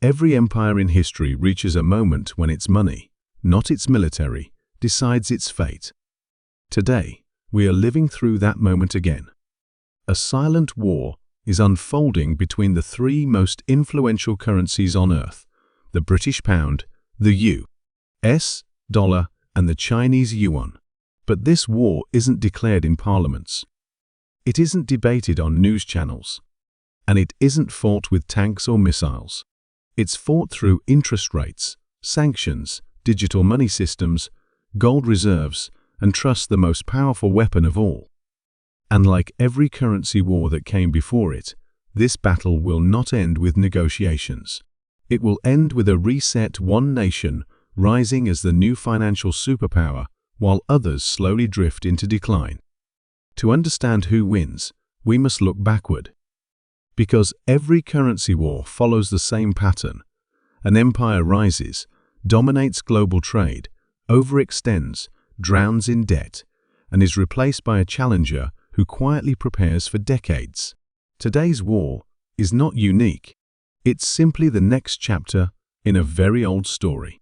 Every empire in history reaches a moment when its money, not its military, decides its fate. Today, we are living through that moment again. A silent war is unfolding between the three most influential currencies on Earth: the British pound, the US dollar, and the Chinese yuan. But this war isn't declared in parliaments. It isn't debated on news channels. And it isn't fought with tanks or missiles. It's fought through interest rates, sanctions, digital money systems, gold reserves, and trust, the most powerful weapon of all. And like every currency war that came before it, this battle will not end with negotiations. It will end with a reset, one nation rising as the new financial superpower, while others slowly drift into decline. To understand who wins, we must look backward. Because every currency war follows the same pattern. An empire rises, dominates global trade, overextends, drowns in debt, and is replaced by a challenger who quietly prepares for decades. Today's war is not unique. It's simply the next chapter in a very old story.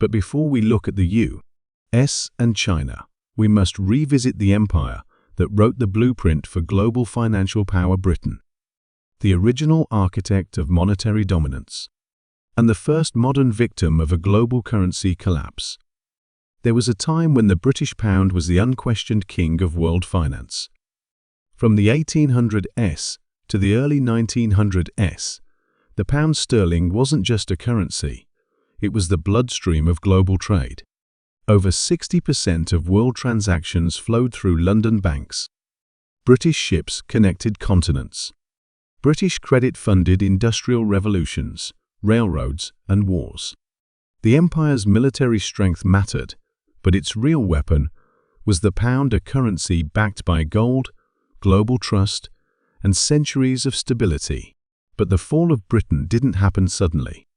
But before we look at the US and China, we must revisit the empire that wrote the blueprint for global financial power: Britain. The original architect of monetary dominance, and the first modern victim of a global currency collapse. There was a time when the British pound was the unquestioned king of world finance. From the 1800s to the early 1900s, the pound sterling wasn't just a currency, it was the bloodstream of global trade. Over 60% of world transactions flowed through London banks. British ships connected continents. British credit funded industrial revolutions, railroads, and wars. The empire's military strength mattered, but its real weapon was the pound, a currency backed by gold, global trust, and centuries of stability. But the fall of Britain didn't happen suddenly.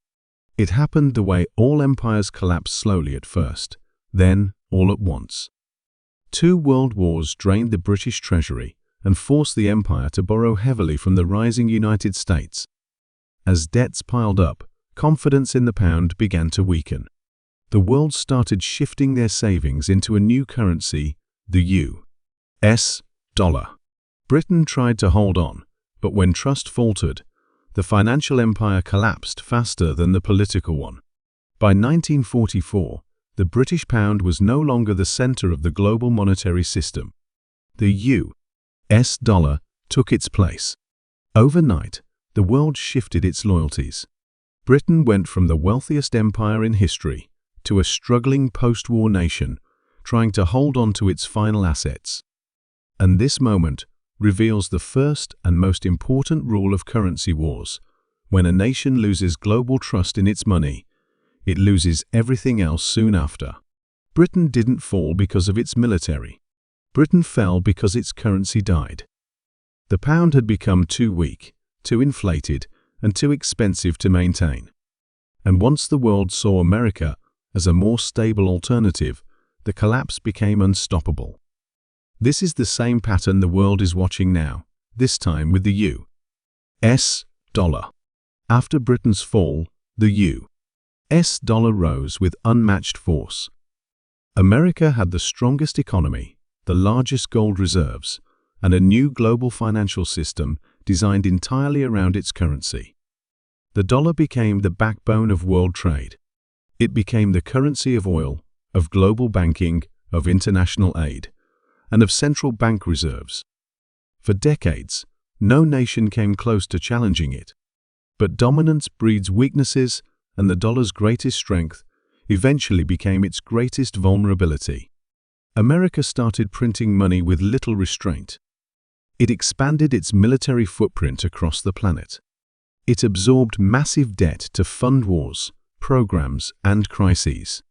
It happened the way all empires collapse: slowly at first, then all at once. 2 world wars drained the British treasury and forced the empire to borrow heavily from the rising United States. As debts piled up, confidence in the pound began to weaken. The world started shifting their savings into a new currency, the US dollar. Britain tried to hold on, but when trust faltered, the financial empire collapsed faster than the political one. By 1944, the British pound was no longer the center of the global monetary system. The US dollar took its place. Overnight, the world shifted its loyalties. Britain went from the wealthiest empire in history to a struggling post-war nation trying to hold on to its final assets. And this moment reveals the first and most important rule of currency wars: when a nation loses global trust in its money, it loses everything else soon after. Britain didn't fall because of its military. Britain fell because its currency died. The pound had become too weak, too inflated, and too expensive to maintain. And once the world saw America as a more stable alternative, the collapse became unstoppable. This is the same pattern the world is watching now, this time with the US dollar. After Britain's fall, the US dollar rose with unmatched force. America had the strongest economy, the largest gold reserves, and a new global financial system designed entirely around its currency. The dollar became the backbone of world trade. It became the currency of oil, of global banking, of international aid, and of central bank reserves. For decades, no nation came close to challenging it. But dominance breeds weaknesses, and the dollar's greatest strength eventually became its greatest vulnerability. America started printing money with little restraint. It expanded its military footprint across the planet. It absorbed massive debt to fund wars, programs, and crises.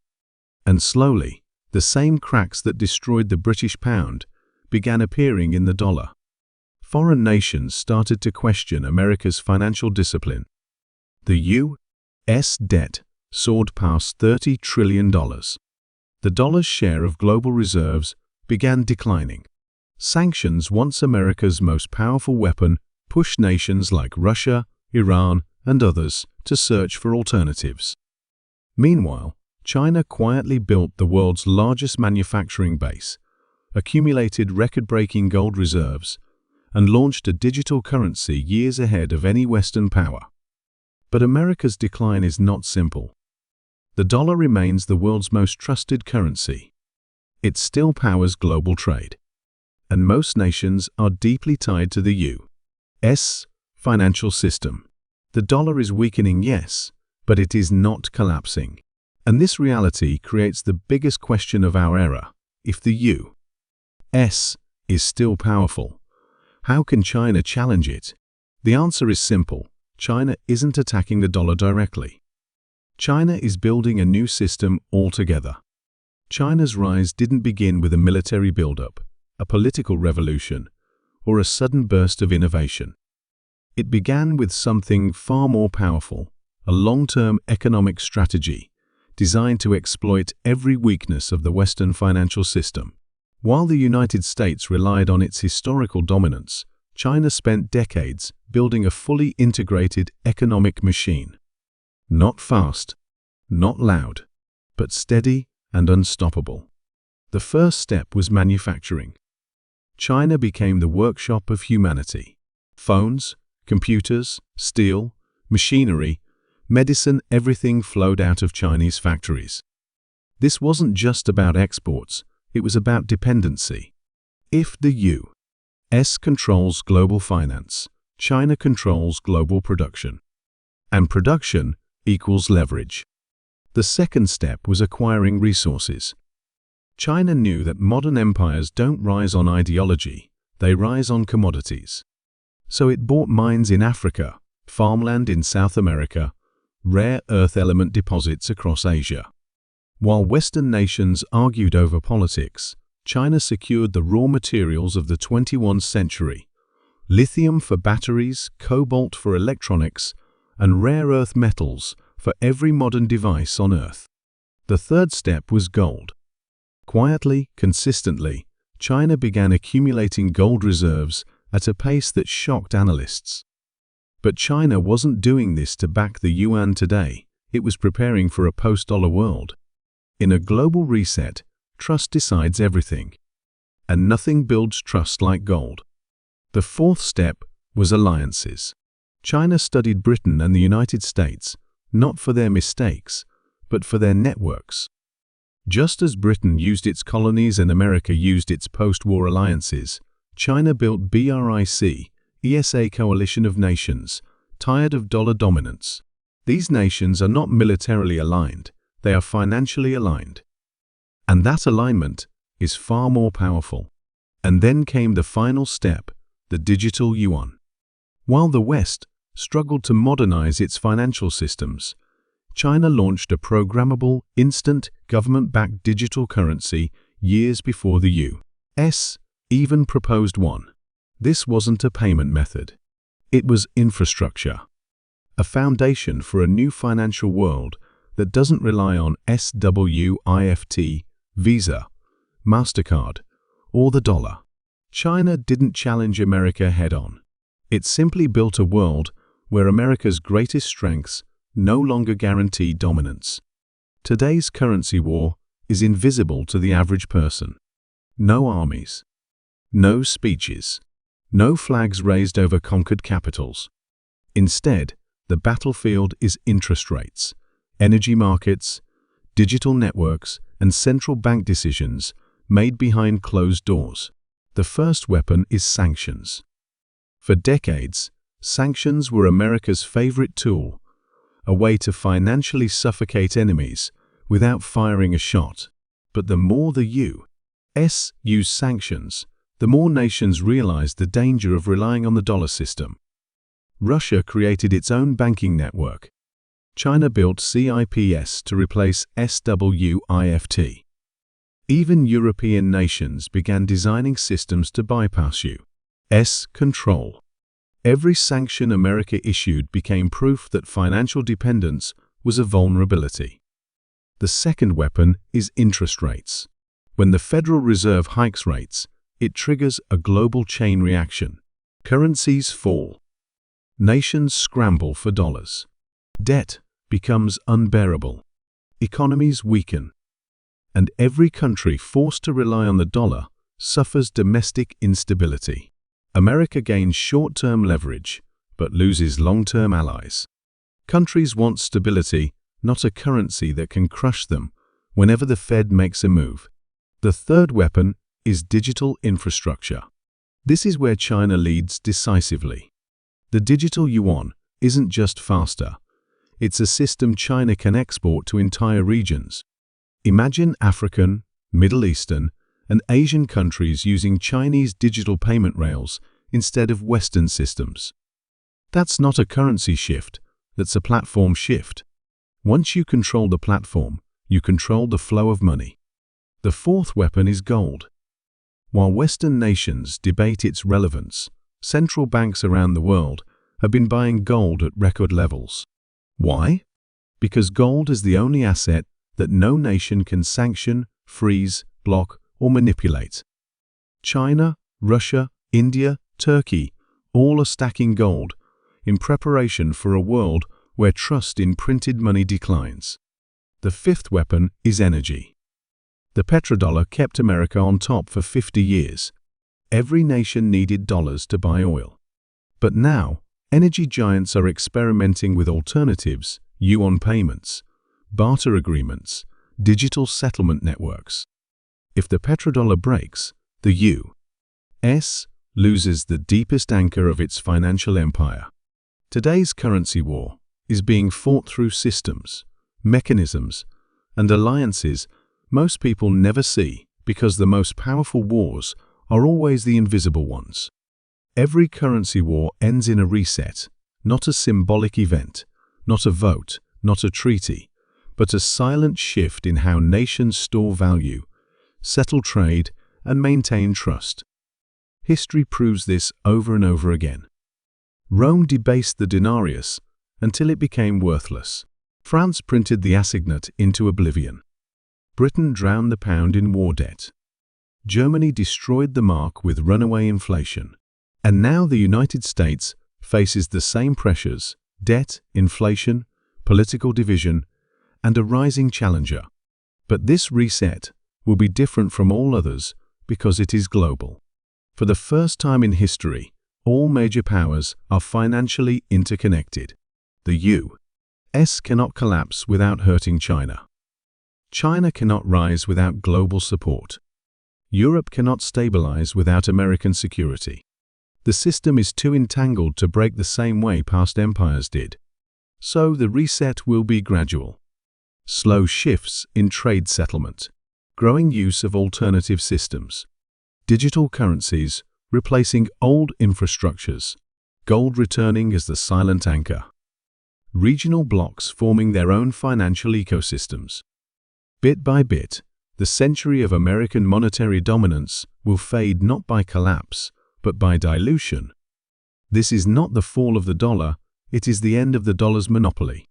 And slowly, the same cracks that destroyed the British pound began appearing in the dollar. Foreign nations started to question America's financial discipline. The U.S. debt soared past $30 trillion. The dollar's share of global reserves began declining. Sanctions, once America's most powerful weapon, pushed nations like Russia, Iran, and others to search for alternatives. Meanwhile, China quietly built the world's largest manufacturing base, accumulated record-breaking gold reserves, and launched a digital currency years ahead of any Western power. But America's decline is not simple. The dollar remains the world's most trusted currency. It still powers global trade. And most nations are deeply tied to the U.S. financial system. The dollar is weakening, yes, but it is not collapsing. And this reality creates the biggest question of our era. If the U.S. is still powerful, how can China challenge it? The answer is simple. China isn't attacking the dollar directly. China is building a new system altogether. China's rise didn't begin with a military buildup, a political revolution, or a sudden burst of innovation. It began with something far more powerful, a long-term economic strategy designed to exploit every weakness of the Western financial system. While the United States relied on its historical dominance, China spent decades building a fully integrated economic machine. Not fast, not loud, but steady and unstoppable. The first step was manufacturing. China became the workshop of humanity. Phones, computers, steel, machinery, medicine, everything flowed out of Chinese factories. This wasn't just about exports, it was about dependency. If the U.S. controls global finance, China controls global production. And production equals leverage. The second step was acquiring resources. China knew that modern empires don't rise on ideology, they rise on commodities. So it bought mines in Africa, farmland in South America, rare earth element deposits across Asia. While Western nations argued over politics, China secured the raw materials of the 21st century: lithium for batteries, cobalt for electronics, and rare earth metals for every modern device on Earth. The third step was gold. Quietly, consistently, China began accumulating gold reserves at a pace that shocked analysts. But China wasn't doing this to back the Yuan today, it was preparing for a post-dollar world. In a global reset, trust decides everything. And nothing builds trust like gold. The fourth step was alliances. China studied Britain and the United States, not for their mistakes, but for their networks. Just as Britain used its colonies and America used its post-war alliances, China built BRICS, ESA coalition of nations, tired of dollar dominance. These nations are not militarily aligned, they are financially aligned. And that alignment is far more powerful. And then came the final step, the digital yuan. While the West struggled to modernize its financial systems, China launched a programmable, instant, government-backed digital currency years before the U.S. even proposed one. This wasn't a payment method. It was infrastructure. A foundation for a new financial world that doesn't rely on SWIFT, Visa, MasterCard, or the dollar. China didn't challenge America head-on. It simply built a world where America's greatest strengths no longer guarantee dominance. Today's currency war is invisible to the average person. No armies, no speeches, no flags raised over conquered capitals. Instead, the battlefield is interest rates, energy markets, digital networks, and central bank decisions made behind closed doors. The first weapon is sanctions. For decades, sanctions were America's favorite tool, a way to financially suffocate enemies without firing a shot. But the more the U.S. used sanctions, the more nations realized the danger of relying on the dollar system. Russia created its own banking network. China built CIPS to replace SWIFT. Even European nations began designing systems to bypass U.S. control. Every sanction America issued became proof that financial dependence was a vulnerability. The second weapon is interest rates. When the Federal Reserve hikes rates, it triggers a global chain reaction. Currencies fall. Nations scramble for dollars. Debt becomes unbearable. Economies weaken. And every country forced to rely on the dollar suffers domestic instability. America gains short-term leverage, but loses long-term allies. Countries want stability, not a currency that can crush them whenever the Fed makes a move. The third weapon is digital infrastructure. This is where China leads decisively. The digital yuan isn't just faster. It's a system China can export to entire regions. Imagine African, Middle Eastern, and Asian countries using Chinese digital payment rails instead of Western systems. That's not a currency shift, that's a platform shift. Once you control the platform, you control the flow of money. The fourth weapon is gold. While Western nations debate its relevance, central banks around the world have been buying gold at record levels. Why? Because gold is the only asset that no nation can sanction, freeze, block, or manipulate. China, Russia, India, Turkey, all are stacking gold in preparation for a world where trust in printed money declines. The fifth weapon is energy. The petrodollar kept America on top for 50 years. Every nation needed dollars to buy oil. But now, energy giants are experimenting with alternatives, yuan payments, barter agreements, digital settlement networks. If the petrodollar breaks, the U.S. loses the deepest anchor of its financial empire. Today's currency war is being fought through systems, mechanisms, and alliances most people never see, because the most powerful wars are always the invisible ones. Every currency war ends in a reset, not a symbolic event, not a vote, not a treaty, but a silent shift in how nations store value, settle trade, and maintain trust. History proves this over and over again. Rome debased the denarius until it became worthless. France printed the assignat into oblivion. Britain drowned the pound in war debt. Germany destroyed the mark with runaway inflation. And now the United States faces the same pressures: debt, inflation, political division, and a rising challenger. But this reset will be different from all others because it is global. For the first time in history, all major powers are financially interconnected. The U.S. cannot collapse without hurting China. China cannot rise without global support. Europe cannot stabilize without American security. The system is too entangled to break the same way past empires did. So the reset will be gradual. Slow shifts in trade settlement, growing use of alternative systems, digital currencies replacing old infrastructures, gold returning as the silent anchor, regional blocs forming their own financial ecosystems. Bit by bit, the century of American monetary dominance will fade not by collapse, but by dilution. This is not the fall of the dollar, it is the end of the dollar's monopoly.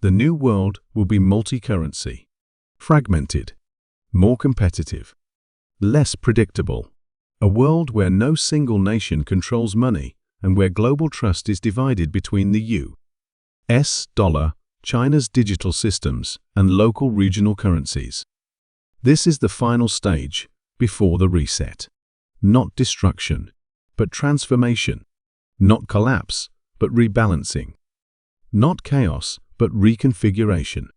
The new world will be multi-currency, fragmented, more competitive, less predictable. A world where no single nation controls money and where global trust is divided between the U.S. dollar, China's digital systems, and local regional currencies. This is the final stage before the reset. Not destruction, but transformation. Not collapse, but rebalancing. Not chaos, but reconfiguration.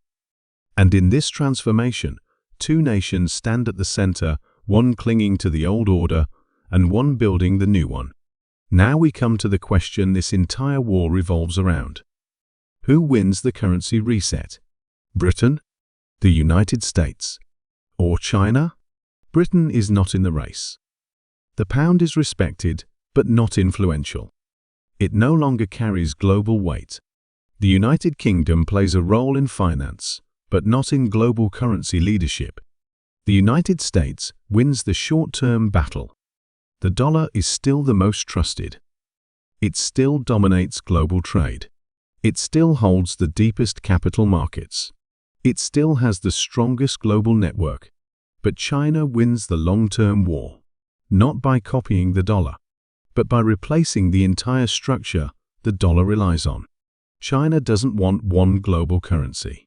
And in this transformation, two nations stand at the center, one clinging to the old order and one building the new one. Now we come to the question this entire war revolves around. Who wins the currency reset? Britain? The United States? Or China? Britain is not in the race. The pound is respected, but not influential. It no longer carries global weight. The United Kingdom plays a role in finance, but not in global currency leadership. The United States wins the short-term battle. The dollar is still the most trusted. It still dominates global trade. It still holds the deepest capital markets. It still has the strongest global network. But China wins the long-term war, not by copying the dollar, but by replacing the entire structure the dollar relies on. China doesn't want one global currency.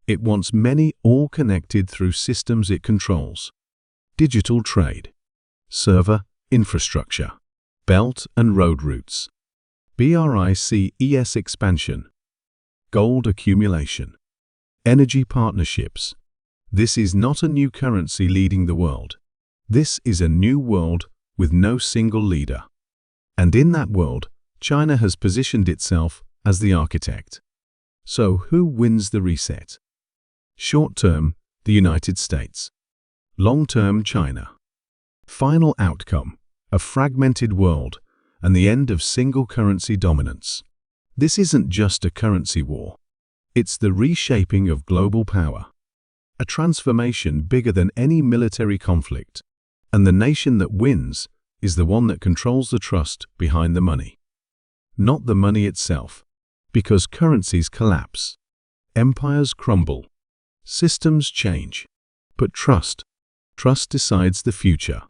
It wants many, all connected through systems it controls. Digital trade, server infrastructure, belt and road routes, BRICS expansion, gold accumulation, energy partnerships. This is not a new currency leading the world. This is a new world with no single leader. And in that world, China has positioned itself as the architect. So who wins the reset? Short-term, the United States. Long-term, China. Final outcome, a fragmented world and the end of single currency dominance. This isn't just a currency war. It's the reshaping of global power. A transformation bigger than any military conflict. And the nation that wins is the one that controls the trust behind the money. Not the money itself. Because currencies collapse. Empires crumble. Systems change. But trust decides the future.